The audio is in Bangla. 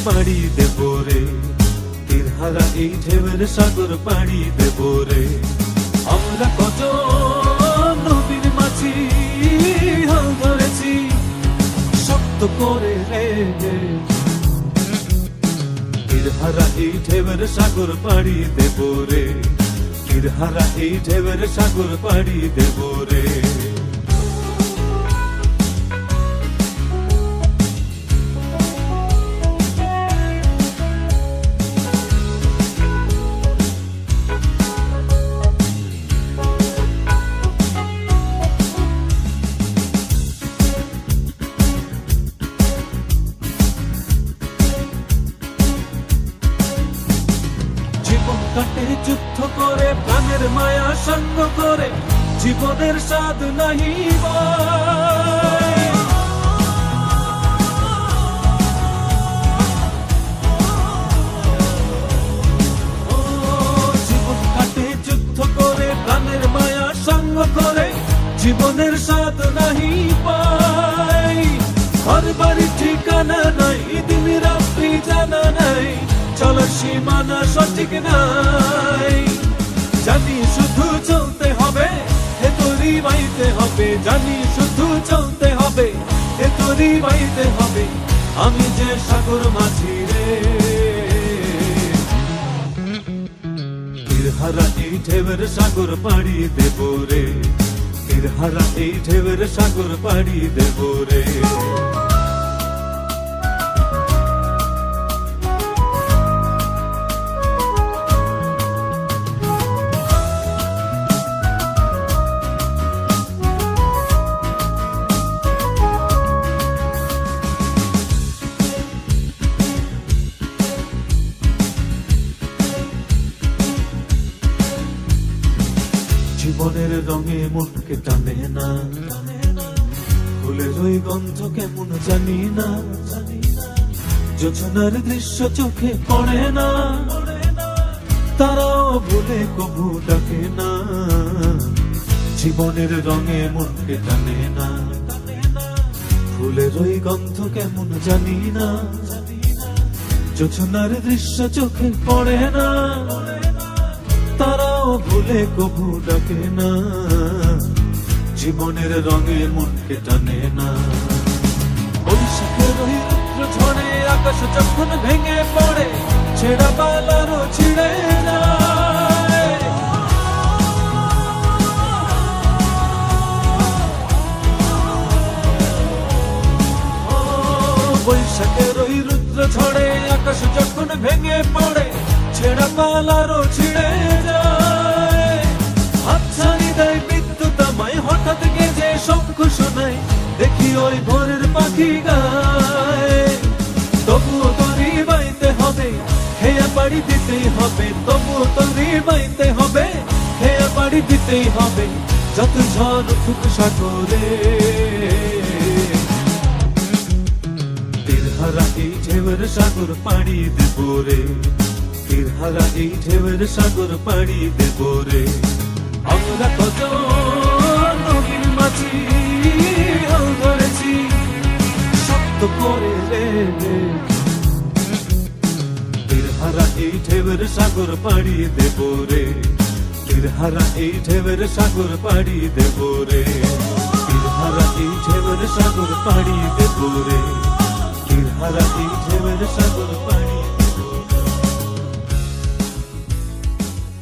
পাড়ি দেব রে, তীরহারা এই ঢেউয়ের সাগর পাড়ি দেব রে। আমরা কত নবীর মাঝি হাল ধরেছি শক্ত করে রে, তীরহারা এই ঢেউয়ের সাগর পাড়ি দেব রে, তীরহারা এই ঢেউয়ের সাগর পাড়ি দেব রে। কাটে যুদ্ধ করে প্রাণের মায়া সঙ্গ করে, জীবনের স্বাদ নাহি জীবন কাটে যুদ্ধ করে প্রাণের মায়া সঙ্গ করে, জীবনের স্বাদ নাহি পাই। ঘর বাড়ি ঠিকানা নাই, দিন রাত্রি জানা নাই, চলার সীমানা সঠিক নাই। জানি শুধু চলতে হবে, এ তোরই বাইতে হবে, জানি শুধু চলতে হবে, এ তোরই বাইতে হবে। আমি যে সাগর মাঝি রে, তীরহারা এই ঢেউয়ের সাগর পাড়ি দেব রে, তীরহারা এই ঢেউয়ের সাগর পাড়ি দেব রে। জীবনের রঙে মনকে টানে না, ফুলের ওই গন্ধ কেমন জানি না, যোছনার দৃশ্য চোখে পড়ে না, তারাও ভুলে কবু ডাকে না। জীবনের রঙে মনকে টানে না, ফুলের ওই গন্ধ কেমন জানি না, যোছনার দৃশ্য চোখে পড়ে না, তারাও ভুলে কবু ডাকে না। জীবনের রঙে মনকে টানে না। বৈশাখের ওই রুদ্র ঝড়ে আকাশ যখন ভেঙে পড়ে, ছেঁড়া পালারও ছিঁড়ে যায়। বৈশাখের ওই রুদ্র ঝড়ে আকাশ যখন ভেঙে পড়ে, ছেঁড়া পালারও ছিঁড়ে যায়। হাতছানি দেয় বিদ্যুৎ আমায়, হঠাৎ গেজে শঙ্খ শোনায়, দেখি ওই ভোরের পাখি গায়। তবুও তোরই বাইতে হবে, হেয়া পাড়ি দিতেই হবে, তবুও তোরই বাইতে হবে, হেয়া পাড়ি দিতেই হবে, যত ঝড় উঠুক সাগরে। তীরহারা এই ঢেউয়ের সাগর পাড়ি দেব রে, তীরহারা এই ঢেউয়ের সাগর পাড়ি দেব রে। আমরা কত নবীর মাঝি হাল ধরেছি শক্ত করে রে, তীরহারা এই ঢেউয়ের সাগর পাড়ি দেব রে, তীরহারা এই ঢেউয়ের সাগর পাড়ি দেব রে, তীরহারা এই ঢেউয়ের সাগর পাড়ি দেব রে, তীরহারা এই ঢেউয়ের সাগর পাড়ি